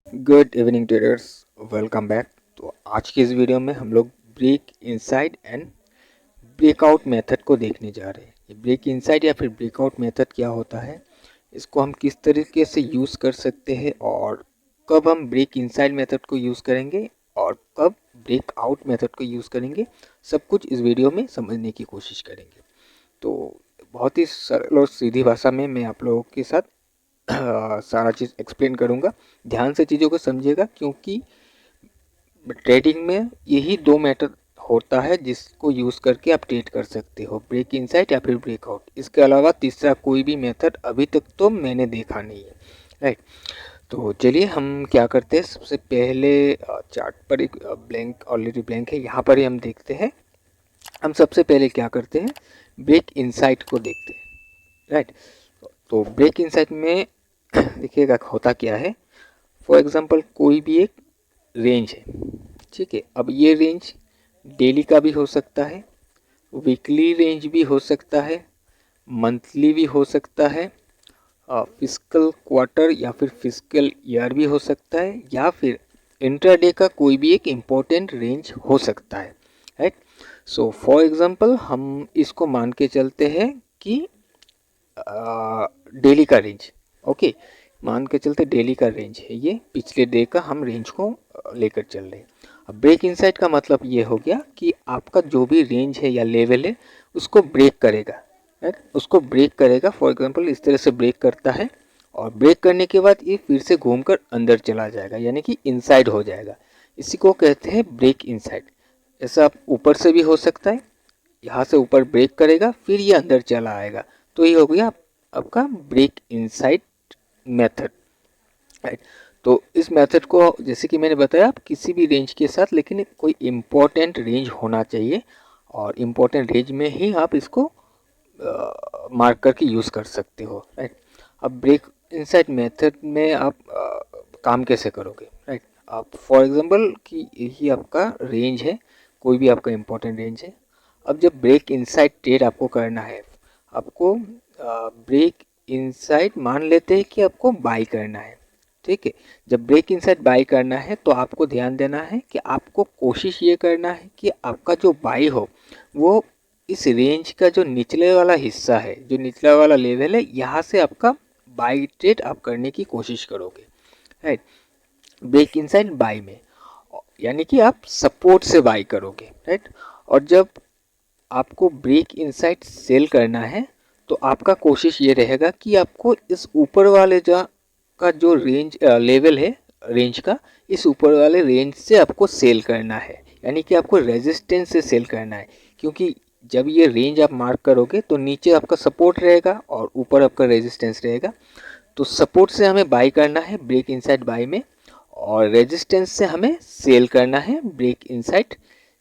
Good evening traders, welcome back. तो आज की इस वीडियो में हम लोग break inside and breakout method को देखने जा रहे हैं। ये ब्रेक इनसाइड या फिर ब्रेकआउट मेथड क्या होता है, इसको हम किस तरीके से यूज़ कर सकते हैं और कब हम ब्रेक इनसाइड मेथड को यूज़ करेंगे और कब ब्रेकआउट मेथड को यूज़ करेंगे, सब कुछ इस वीडियो में समझने की कोशिश करेंगे। तो बहुत ही सरल और सीधी भाषा में मैं आप लोगों के साथ सारा चीज़ एक्सप्लेन करूँगा। ध्यान से चीज़ों को समझिएगा, क्योंकि ट्रेडिंग में यही दो मेथड होता है जिसको यूज़ करके आप ट्रेड कर सकते हो, ब्रेक इनसाइड या फिर ब्रेकआउट। इसके अलावा तीसरा कोई भी मेथड अभी तक तो मैंने देखा नहीं है, राइट। तो चलिए हम क्या करते हैं, सबसे पहले चार्ट पर एक ब्लैंक, ऑलरेडी ब्लैंक है, यहाँ पर ही हम देखते हैं। हम सबसे पहले क्या करते हैं, ब्रेक इनसाइड को देखते हैं, राइट। तो ब्रेक इनसाइड में देखिएगा होता क्या है। फॉर एग्जांपल कोई भी एक रेंज है, ठीक है। अब ये रेंज डेली का भी हो सकता है, वीकली रेंज भी हो सकता है, मंथली भी हो सकता है, फिजिकल क्वार्टर या फिर फिजिकल ईयर भी हो सकता है, या फिर इंट्राडे का कोई भी एक इम्पोर्टेंट रेंज हो सकता है, राइट। सो फॉर एग्जांपल हम इसको मान के चलते हैं कि डेली का रेंज, ओके, मान के चलते डेली का रेंज है, ये पिछले डे का हम रेंज को लेकर चल रहे हैं। अब ब्रेक इनसाइड का मतलब ये हो गया कि आपका जो भी रेंज है या लेवल है उसको ब्रेक करेगा, राइट, उसको ब्रेक करेगा। फॉर एग्जांपल इस तरह से ब्रेक करता है और ब्रेक करने के बाद ये फिर से घूमकर अंदर चला जाएगा, यानी कि इनसाइड हो जाएगा। इसी को कहते हैं ब्रेक इनसाइड। ऐसा आप ऊपर से भी हो सकता है, यहाँ से ऊपर ब्रेक करेगा फिर ये अंदर चला आएगा, तो ये हो गया आपका ब्रेक इनसाइड मेथड, राइट। तो इस मेथड को जैसे कि मैंने बताया, आप किसी भी रेंज के साथ, लेकिन कोई इम्पोर्टेंट रेंज होना चाहिए और इम्पोर्टेंट रेंज में ही आप इसको मार्क करके यूज़ कर सकते हो, राइट। अब ब्रेक इनसाइड मेथड में आप काम कैसे करोगे, राइट। आप फॉर एग्जांपल कि यही आपका रेंज है, कोई भी आपका इम्पोर्टेंट रेंज है। अब जब ब्रेक इनसाइड ट्रेड आपको करना है, आपको ब्रेक इनसाइड मान लेते हैं कि आपको बाई करना है, ठीक है। जब ब्रेक इनसाइड बाई करना है तो आपको ध्यान देना है कि आपको कोशिश ये करना है कि आपका जो बाई हो वो इस रेंज का जो निचले वाला हिस्सा है, जो निचला वाला लेवल है, यहाँ से आपका बाई ट्रेड आप करने की कोशिश करोगे, राइट। ब्रेक इनसाइड बाई में यानी कि आप सपोर्ट से बाई करोगे, राइट। और जब आपको ब्रेक इनसाइड सेल करना है तो आपका कोशिश ये रहेगा कि आपको इस ऊपर वाले का जो रेंज लेवल है रेंज का, इस ऊपर वाले रेंज से आपको सेल करना है, यानी कि आपको रेजिस्टेंस से सेल करना है। क्योंकि जब ये रेंज आप मार्क करोगे तो नीचे आपका सपोर्ट रहेगा और ऊपर आपका रेजिस्टेंस रहेगा। तो सपोर्ट से हमें बाई करना है ब्रेक इनसाइड बाई में, और रेजिस्टेंस से हमें सेल करना है ब्रेक इनसाइड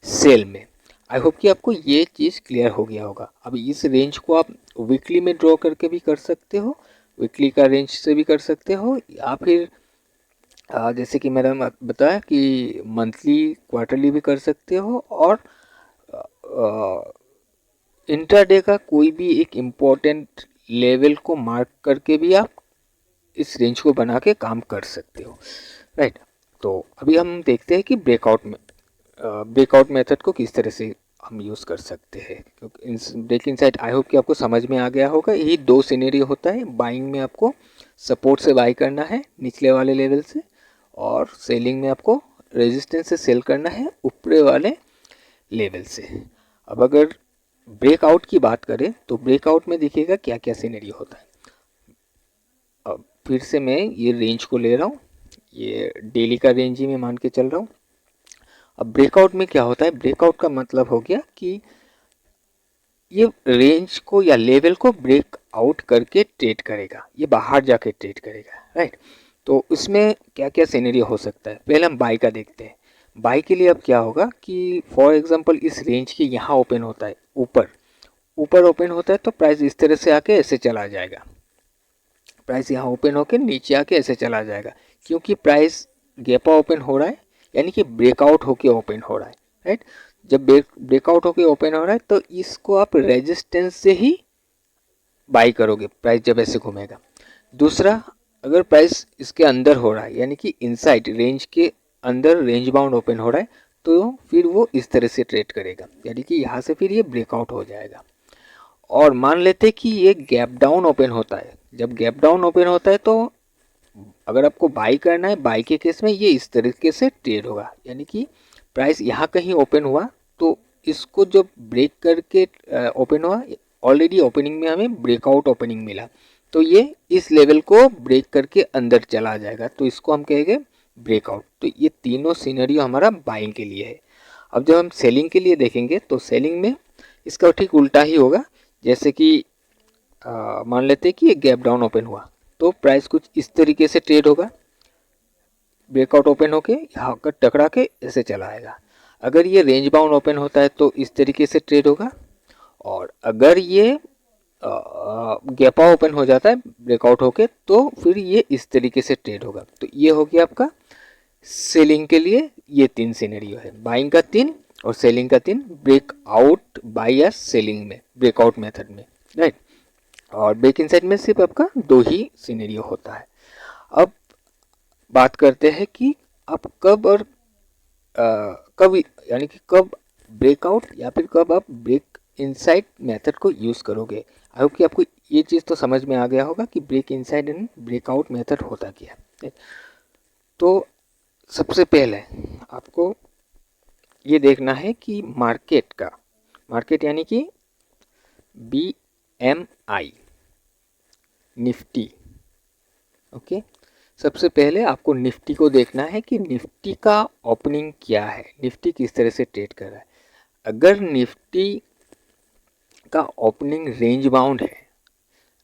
सेल में। आई होप कि आपको ये चीज़ क्लियर हो गया होगा। अब इस रेंज को आप वीकली में ड्रॉ करके भी कर सकते हो, वीकली का रेंज से भी कर सकते हो, या फिर जैसे कि मैंने बताया कि मंथली क्वार्टरली भी कर सकते हो, और इंट्राडे का कोई भी एक इम्पोर्टेंट लेवल को मार्क करके भी आप इस रेंज को बना के काम कर सकते हो, राइट। तो अभी हम देखते हैं कि ब्रेकआउट मेथड को किस तरह से हम यूज़ कर सकते हैं। क्योंकि ब्रेक इनसाइड आई होप कि आपको समझ में आ गया होगा। यही दो सिनेरियो होता है, बाइंग में आपको सपोर्ट से बाई करना है निचले वाले लेवल से, और सेलिंग में आपको रेजिस्टेंस से सेल करना है ऊपरे वाले लेवल से। अब अगर ब्रेकआउट की बात करें तो ब्रेकआउट में देखिएगा क्या क्या सिनेरियो होता है। अब फिर से मैं ये रेंज को ले रहा हूँ, ये डेली का रेंज ही मैं मान के चल रहा हूँ। अब ब्रेकआउट में क्या होता है, ब्रेकआउट का मतलब हो गया कि ये रेंज को या लेवल को ब्रेक आउट करके ट्रेड करेगा, ये बाहर जाके ट्रेड करेगा, राइट। तो इसमें क्या क्या सिनेरियो हो सकता है, पहले हम बाई का देखते हैं। बाई के लिए अब क्या होगा कि फॉर एग्जांपल इस रेंज के यहाँ ओपन होता है, ऊपर ऊपर ओपन होता है, तो प्राइस इस तरह से आके ऐसे चला जाएगा, प्राइस यहाँ ओपन होकर नीचे आके ऐसे चला जाएगा, क्योंकि प्राइस गैपा ओपन हो रहा है, यानी कि ब्रेकआउट होके ओपन हो रहा है, राइट। जब ब्रेकआउट होके ओपन हो रहा है तो इसको आप रेजिस्टेंस से ही बाई करोगे, प्राइस जब ऐसे घूमेगा। दूसरा, अगर प्राइस इसके अंदर हो रहा है यानी कि इनसाइड रेंज के अंदर रेंज बाउंड ओपन हो रहा है तो फिर वो इस तरह से ट्रेड करेगा, यानी कि यहाँ से फिर ये ब्रेकआउट हो जाएगा। और मान लेते कि ये गैप डाउन ओपन होता है, जब गैप डाउन ओपन होता है तो अगर आपको बाई करना है, बाई के केस में ये इस तरीके से ट्रेड होगा, यानी कि प्राइस यहाँ कहीं ओपन हुआ तो इसको जो ब्रेक करके ओपन हुआ, ऑलरेडी ओपनिंग में हमें ब्रेकआउट ओपनिंग मिला तो ये इस लेवल को ब्रेक करके अंदर चला जाएगा, तो इसको हम कहेंगे ब्रेकआउट। तो ये तीनों सिनेरियो हमारा बाइंग के लिए है। अब जब हम सेलिंग के लिए देखेंगे तो सेलिंग में इसका ठीक उल्टा ही होगा। जैसे कि मान लेते हैं कि ये गैप डाउन ओपन हुआ तो प्राइस कुछ इस तरीके से ट्रेड होगा, ब्रेकआउट ओपन होके यहाँ कर टकरा के ऐसे चला आएगा। अगर ये रेंज बाउंड ओपन होता है तो इस तरीके से ट्रेड होगा, और अगर ये गैपा ओपन हो जाता है ब्रेकआउट होके तो फिर ये इस तरीके से ट्रेड होगा। तो ये हो गया आपका सेलिंग के लिए ये तीन सिनेरियो है, बाइंग का तीन और सेलिंग का तीन, ब्रेकआउट बाय या सेलिंग में ब्रेकआउट मेथड में, राइट। और ब्रेक इनसाइड में सिर्फ आपका दो ही सिनेरियो होता है। अब बात करते हैं कि आप कब और कब, यानी कि कब ब्रेकआउट या फिर कब आप ब्रेक इनसाइड मेथड को यूज़ करोगे। आई होप कि आपको ये चीज़ तो समझ में आ गया होगा कि break inside and breakout method होता क्या है। तो सबसे पहले आपको ये देखना है कि मार्केट यानी कि BMI निफ्टी, ओके। सबसे पहले आपको निफ्टी को देखना है कि निफ्टी का ओपनिंग क्या है, निफ्टी किस तरह से ट्रेड कर रहा है। अगर निफ्टी का ओपनिंग रेंज बाउंड है,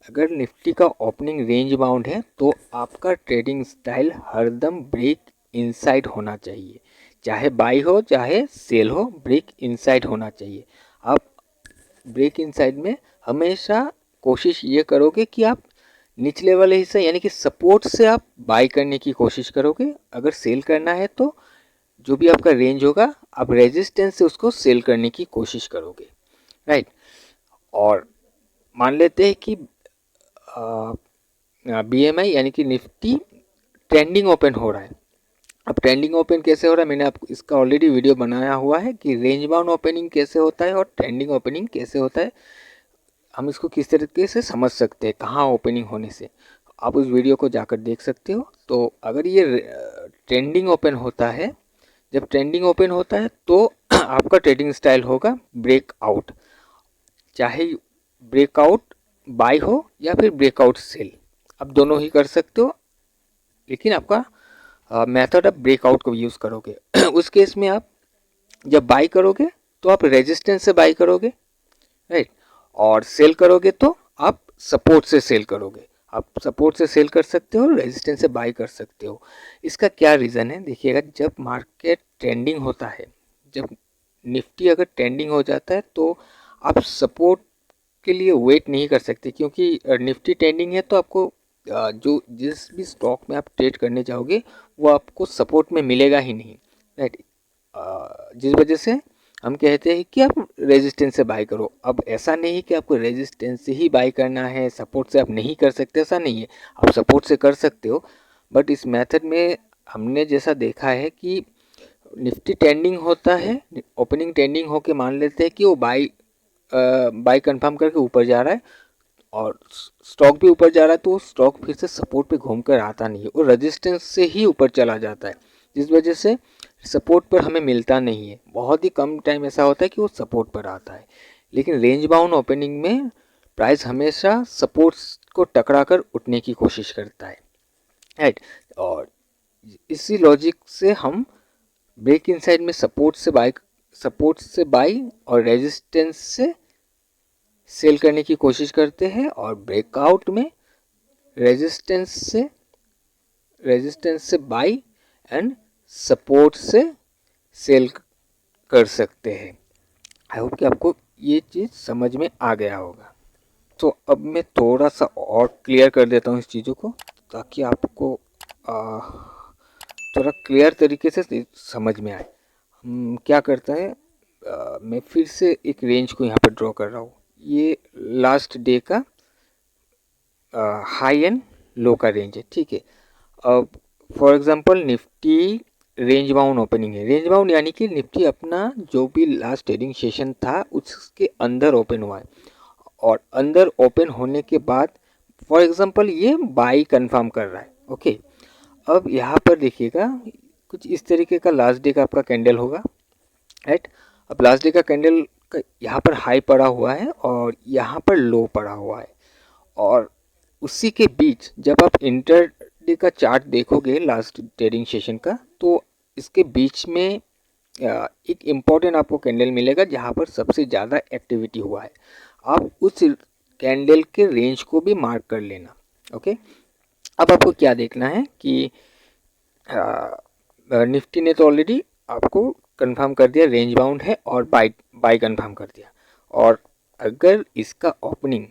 अगर निफ्टी का ओपनिंग रेंज बाउंड है तो आपका ट्रेडिंग स्टाइल हरदम ब्रेक इनसाइड होना चाहिए, चाहे बाई हो चाहे सेल हो, ब्रेक इनसाइड होना चाहिए। आप ब्रेक इनसाइड में हमेशा कोशिश ये करोगे कि आप निचले वाले हिस्से यानी कि सपोर्ट से आप बाई करने की कोशिश करोगे। अगर सेल करना है तो जो भी आपका रेंज होगा आप रेजिस्टेंस से उसको सेल करने की कोशिश करोगे, राइट। और मान लेते हैं कि BMI यानी कि निफ्टी ट्रेंडिंग ओपन हो रहा है। अब ट्रेंडिंग ओपन कैसे हो रहा है, मैंने आपको इसका ऑलरेडी वीडियो बनाया हुआ है कि रेंज बाउंड ओपनिंग कैसे होता है और ट्रेंडिंग ओपनिंग कैसे होता है, हम इसको किस तरीके से समझ सकते हैं कहाँ ओपनिंग होने से, आप उस वीडियो को जाकर देख सकते हो। तो अगर ये ट्रेंडिंग ओपन होता है, जब ट्रेंडिंग ओपन होता है तो आपका ट्रेडिंग स्टाइल होगा ब्रेकआउट, चाहे ब्रेकआउट बाय हो या फिर ब्रेकआउट सेल, आप दोनों ही कर सकते हो, लेकिन आपका मेथड आप ब्रेकआउट को यूज़ करोगे। उस केस में आप जब बाई करोगे तो आप रेजिस्टेंस से बाई करोगे, राइट, और सेल करोगे तो आप सपोर्ट से सेल करोगे। आप सपोर्ट से सेल कर सकते हो, रेजिस्टेंस से बाई कर सकते हो। इसका क्या रीज़न है देखिएगा, जब मार्केट ट्रेंडिंग होता है, जब निफ्टी अगर ट्रेंडिंग हो जाता है तो आप सपोर्ट के लिए वेट नहीं कर सकते, क्योंकि निफ्टी ट्रेंडिंग है तो आपको जो जिस भी स्टॉक में आप ट्रेड करने जाओगे वो आपको सपोर्ट में मिलेगा ही नहीं, राइट। जिस वजह से हम कहते हैं कि आप रेजिस्टेंस से बाई करो। अब ऐसा नहीं कि आपको रेजिस्टेंस से ही बाई करना है, सपोर्ट से आप नहीं कर सकते, ऐसा नहीं है, आप सपोर्ट से कर सकते हो। बट इस मेथड में हमने जैसा देखा है कि निफ्टी ट्रेंडिंग होता है, ओपनिंग ट्रेंडिंग होके मान लेते हैं कि वो बाई कंफर्म करके ऊपर जा रहा है और स्टॉक भी ऊपर जा रहा है, तो स्टॉक फिर से सपोर्ट पे घूमकर आता नहीं है, वो रेजिस्टेंस से ही ऊपर चला जाता है, जिस वजह से सपोर्ट पर हमें मिलता नहीं है। बहुत ही कम टाइम ऐसा होता है कि वो सपोर्ट पर आता है। लेकिन रेंज बाउंड ओपनिंग में प्राइस हमेशा सपोर्ट को टकरा कर उठने की कोशिश करता है, राइट। और इसी लॉजिक से हम ब्रेक इनसाइड में सपोर्ट से बाई और रेजिस्टेंस से सेल करने की कोशिश करते हैं, और ब्रेकआउट में रेजिस्टेंस से बाई एंड सपोर्ट से सेल कर सकते हैं। आई होप कि आपको ये चीज़ समझ में आ गया होगा। तो अब मैं थोड़ा सा और क्लियर कर देता हूँ इस चीज़ों को, ताकि आपको थोड़ा क्लियर तरीके से समझ में आए। क्या करता है, मैं फिर से एक रेंज को यहाँ पर ड्रॉ कर रहा हूँ। ये लास्ट डे का हाई एंड लो का रेंज है, ठीक है। अब for example Nifty range bound opening है। रेंज बाउंड यानी कि निफ्टी अपना जो भी लास्ट ट्रेडिंग सेशन था उसके अंदर ओपन हुआ है, और अंदर ओपन होने के बाद फॉर एग्जांपल ये बाई कंफर्म कर रहा है, ओके। अब यहाँ पर देखिएगा कुछ इस तरीके का लास्ट डे का आपका कैंडल होगा, राइट। अब लास्ट डे का कैंडल का यहाँ पर हाई पड़ा हुआ है और यहाँ पर लो पड़ा हुआ है, और उसी के बीच जब आप इंटर डे का चार्ट देखोगे लास्ट ट्रेडिंग सेशन का, तो इसके बीच में एक इम्पॉर्टेंट आपको कैंडल मिलेगा जहाँ पर सबसे ज़्यादा एक्टिविटी हुआ है। आप उस कैंडल के रेंज को भी मार्क कर लेना, ओके। अब आपको क्या देखना है कि निफ्टी ने तो ऑलरेडी आपको कंफर्म कर दिया रेंज बाउंड है और बाई कंफर्म कर दिया, और अगर इसका ओपनिंग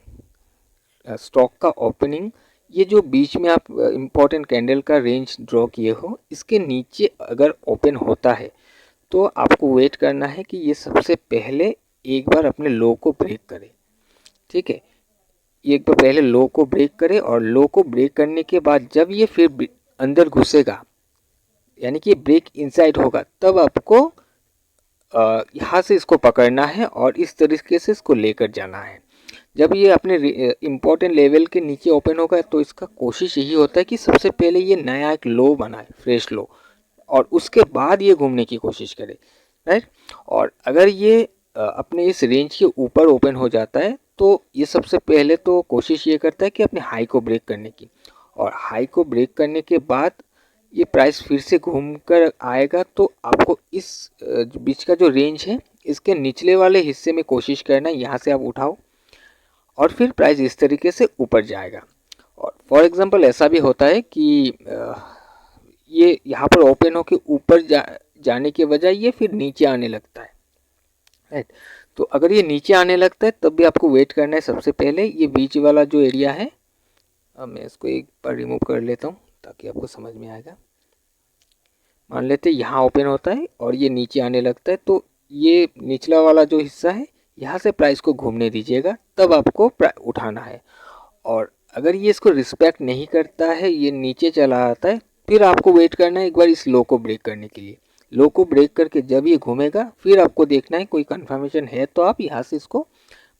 स्टॉक का ओपनिंग ये जो बीच में आप इम्पोर्टेंट कैंडल का रेंज ड्रॉ किए हो इसके नीचे अगर ओपन होता है तो आपको वेट करना है कि ये सबसे पहले एक बार अपने लो को ब्रेक करे, ठीक है। ये एक बार पहले लो को ब्रेक करे, और लो को ब्रेक करने के बाद जब ये फिर अंदर घुसेगा यानी कि ब्रेक इनसाइड होगा, तब आपको यहाँ से इसको पकड़ना है और इस तरीके से इसको लेकर जाना है। जब ये अपने इम्पोर्टेंट लेवल के नीचे ओपन होगा तो इसका कोशिश यही होता है कि सबसे पहले ये नया एक लो बनाए, फ्रेश लो, और उसके बाद ये घूमने की कोशिश करे, राइट। और अगर ये अपने इस रेंज के ऊपर ओपन हो जाता है तो ये सबसे पहले तो कोशिश ये करता है कि अपने हाई को ब्रेक करने की, और हाई को ब्रेक करने के बाद ये प्राइस फिर से घूम कर आएगा, तो आपको इस बीच का जो रेंज है इसके निचले वाले हिस्से में कोशिश करना है, यहाँ से आप उठाओ और फिर प्राइस इस तरीके से ऊपर जाएगा। और फॉर एग्जांपल ऐसा भी होता है कि ये यहाँ पर ओपन होकर ऊपर जाने के बजाय ये फिर नीचे आने लगता है, राइट। तो अगर ये नीचे आने लगता है तब भी आपको वेट करना है। सबसे पहले ये बीच वाला जो एरिया है, अब मैं इसको एक बार रिमूव कर लेता हूँ ताकि आपको समझ में आएगा। मान लेते हैं यहाँ ओपन होता है और ये नीचे आने लगता है, तो ये निचला वाला जो हिस्सा है यहाँ से प्राइस को घूमने दीजिएगा, तब आपको उठाना है। और अगर ये इसको रिस्पेक्ट नहीं करता है, ये नीचे चला आता है, फिर आपको वेट करना है एक बार इस लो को ब्रेक करने के लिए। लो को ब्रेक करके जब ये घूमेगा फिर आपको देखना है कोई कंफर्मेशन है तो आप यहाँ से इसको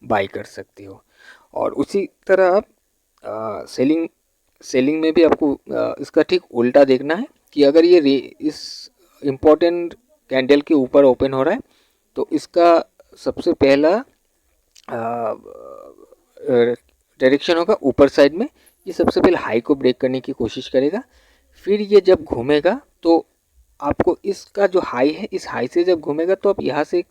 बाई कर सकते हो। और उसी तरह आप सेलिंग में भी आपको इसका ठीक उल्टा देखना है कि अगर ये इस इम्पोर्टेंट कैंडल के ऊपर ओपन हो रहा है तो इसका सबसे पहला डायरेक्शन होगा ऊपर साइड में। ये सबसे पहले हाई को ब्रेक करने की कोशिश करेगा, फिर ये जब घूमेगा तो आपको इसका जो हाई है इस हाई से जब घूमेगा तो आप यहाँ से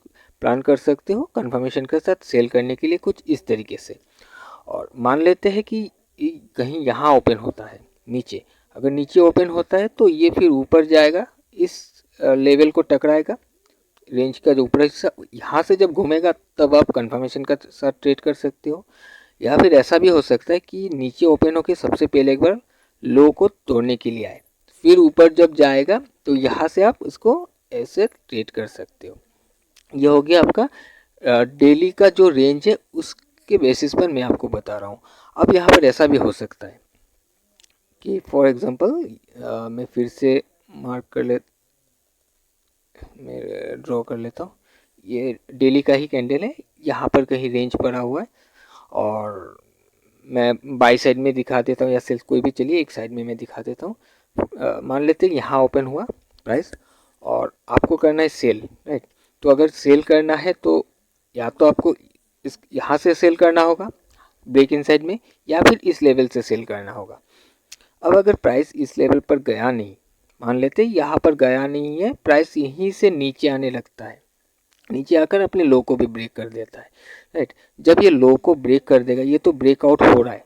प्लान कर सकते हो कंफर्मेशन के साथ सेल करने के लिए कुछ इस तरीके से। और मान लेते हैं कि कहीं यहाँ ओपन होता है नीचे, अगर नीचे ओपन होता है तो ये फिर ऊपर जाएगा, इस लेवल को टकराएगा, रेंज का जो ऊपर हिस्सा, यहाँ से जब घूमेगा तब आप कंफर्मेशन का साथ ट्रेड कर सकते हो। या फिर ऐसा भी हो सकता है कि नीचे ओपन होकर सबसे पहले एक बार लो को तोड़ने के लिए आए, फिर ऊपर जब जाएगा तो यहाँ से आप इसको ऐसे ट्रेड कर सकते हो। ये हो गया आपका डेली का जो रेंज है उसके बेसिस पर मैं आपको बता रहा हूँ। अब यहाँ पर ऐसा भी हो सकता है कि फॉर एग्जांपल मैं फिर से मार्क कर मैं ड्रॉ कर लेता हूँ। ये डेली का ही कैंडल है, यहाँ पर कहीं रेंज पड़ा हुआ है, और मैं बाई साइड में दिखा देता हूँ या सेल्स कोई भी, चलिए एक साइड में मैं दिखा देता हूँ। मान लेते हैं यहाँ ओपन हुआ प्राइस और आपको करना है सेल, राइट। तो अगर सेल करना है तो या तो आपको इस यहाँ से सेल करना होगा ब्रेक इन साइड में, या फिर इस लेवल से सेल करना होगा। अब अगर प्राइस इस लेवल पर गया नहीं, मान लेते हैं यहाँ पर गया नहीं है, प्राइस यहीं से नीचे आने लगता है, नीचे आकर अपने लो को भी ब्रेक कर देता है, राइट। जब ये लो को ब्रेक कर देगा, ये तो ब्रेकआउट हो रहा है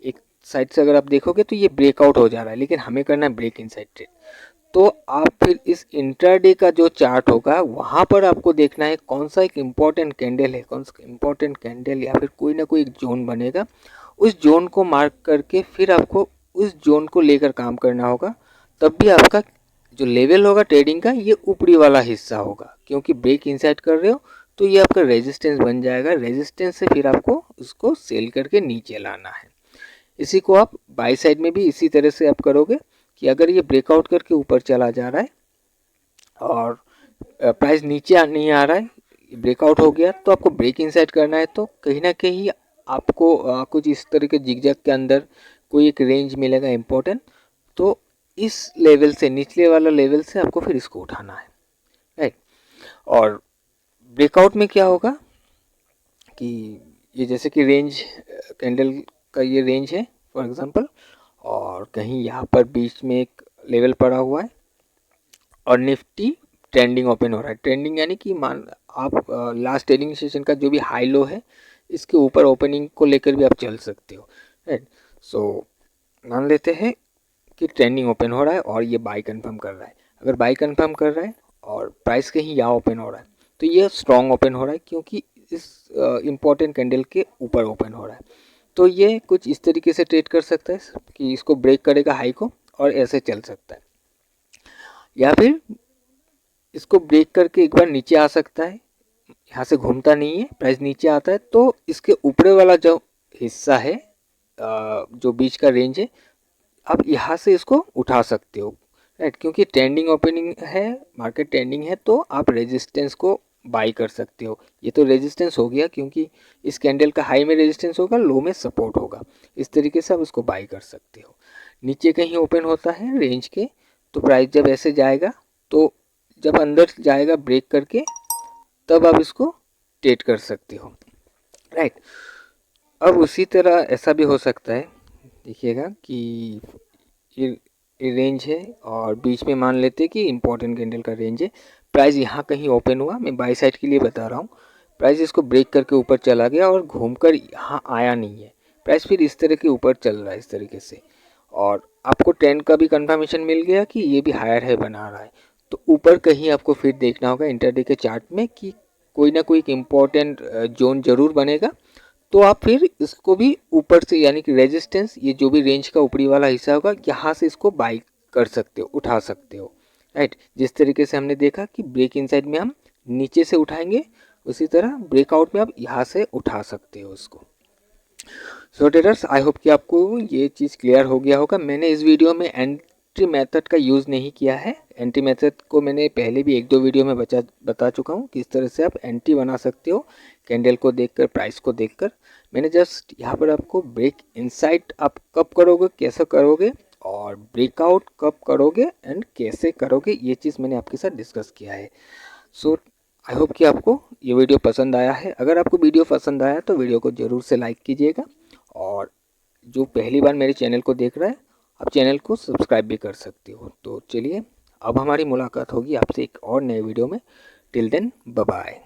एक साइड से, अगर आप देखोगे तो ये ब्रेकआउट हो जा रहा है, लेकिन हमें करना है ब्रेक इनसाइड ट्रेड। तो आप फिर इस इंट्राडे का जो चार्ट होगा वहाँ पर आपको देखना है कौन सा एक इम्पॉर्टेंट कैंडल है, कौन सा इम्पॉर्टेंट कैंडल या फिर कोई ना कोई एक जोन बनेगा, उस जोन को मार्क करके फिर आपको उस जोन को लेकर काम करना होगा। तब भी आपका जो लेवल होगा ट्रेडिंग का ये ऊपरी वाला हिस्सा होगा, क्योंकि ब्रेक इनसाइड कर रहे हो तो ये आपका रेजिस्टेंस बन जाएगा। रेजिस्टेंस से फिर आपको उसको सेल करके नीचे लाना है। इसी को आप बाई साइड में भी इसी तरह से आप करोगे कि अगर ये ब्रेकआउट करके ऊपर चला जा रहा है और प्राइस नीचे नहीं आ रहा है, ब्रेकआउट हो गया, तो आपको ब्रेक इनसाइड करना है। तो कहीं ना कहीं आपको कुछ इस तरह के जिगजैग के अंदर कोई एक रेंज मिलेगा इम्पोर्टेंट, तो इस लेवल से, निचले वाला लेवल से आपको फिर इसको उठाना है, राइट। और ब्रेकआउट में क्या होगा कि ये जैसे कि रेंज कैंडल का ये रेंज है फॉर एग्जांपल, और कहीं यहाँ पर बीच में एक लेवल पड़ा हुआ है और निफ्टी ट्रेंडिंग ओपन हो रहा है। ट्रेंडिंग यानी कि मान आप लास्ट ट्रेडिंग सेशन का जो भी हाई लो है इसके ऊपर ओपनिंग को लेकर भी आप चल सकते हो, राइट। सो मान लेते हैं कि ट्रेंडिंग ओपन हो रहा है और ये बाई कंफर्म कर रहा है। अगर बाई कंफर्म कर रहा है और प्राइस कहीं यहाँ ओपन हो रहा है तो ये स्ट्रॉन्ग ओपन हो रहा है, क्योंकि इस इम्पॉर्टेंट कैंडल के ऊपर ओपन हो रहा है। तो ये कुछ इस तरीके से ट्रेड कर सकता है कि इसको ब्रेक करेगा हाई को और ऐसे चल सकता है, या फिर इसको ब्रेक करके एक बार नीचे आ सकता है। यहाँ से घूमता नहीं है, प्राइस नीचे आता है तो इसके ऊपर वाला जो हिस्सा है, जो बीच का रेंज है, आप यहाँ से इसको उठा सकते हो, राइट। क्योंकि ट्रेंडिंग ओपनिंग है, मार्केट ट्रेंडिंग है, तो आप रेजिस्टेंस को बाई कर सकते हो। ये तो रेजिस्टेंस हो गया, क्योंकि इस कैंडल का हाई में रेजिस्टेंस होगा, लो में सपोर्ट होगा। इस तरीके से आप उसको बाई कर सकते हो। नीचे कहीं ओपन होता है रेंज के, तो प्राइस जब ऐसे जाएगा, तो जब अंदर जाएगा ब्रेक करके, तब आप इसको ट्रेड कर सकते हो, राइट। अब उसी तरह ऐसा भी हो सकता है, देखिएगा कि ये रेंज है और बीच में मान लेते हैं कि इम्पोर्टेंट कैंडल का रेंज है। प्राइस यहाँ कहीं ओपन हुआ, मैं बाई साइड के लिए बता रहा हूँ। प्राइस इसको ब्रेक करके ऊपर चला गया और घूमकर यहाँ आया नहीं है, प्राइस फिर इस तरह के ऊपर चल रहा है इस तरीके से, और आपको ट्रेंड का भी कंफर्मेशन मिल गया कि ये भी हायर है बना रहा है। तो ऊपर कहीं आपको फिर देखना होगा इंटरडे के चार्ट में कि कोई ना कोई एक इम्पॉर्टेंट जोन जरूर बनेगा, तो आप फिर इसको भी ऊपर से, यानी कि रेजिस्टेंस, ये जो भी रेंज का ऊपरी वाला हिस्सा होगा, यहाँ से इसको बाई कर सकते हो, उठा सकते हो, राइट। जिस तरीके से हमने देखा कि ब्रेक इनसाइड में हम नीचे से उठाएंगे, उसी तरह ब्रेकआउट में आप यहाँ से उठा सकते हो इसको। सो ट्रेडर्स, आई होप कि आपको ये चीज़ क्लियर हो गया होगा। मैंने इस वीडियो में एंट्री मेथड का यूज़ नहीं किया है। एंट्री मेथड को मैंने पहले भी 1-2 वीडियो में बता चुका हूँ किस तरह से आप एंट्री बना सकते हो कैंडल को देखकर, प्राइस को देखकर। मैंने जस्ट यहाँ पर आपको ब्रेक इनसाइड आप कब करोगे, कैसे करोगे, और ब्रेकआउट कब करोगे एंड कैसे करोगे, ये चीज़ मैंने आपके साथ डिस्कस किया है। सो आई होप कि आपको ये वीडियो पसंद आया है। अगर आपको वीडियो पसंद आया तो वीडियो को ज़रूर से लाइक कीजिएगा, और जो पहली बार मेरे चैनल को देख रहा है, आप चैनल को सब्सक्राइब भी कर सकते हो। तो चलिए, अब हमारी मुलाकात होगी आपसे एक और नए वीडियो में। Till then, bye bye.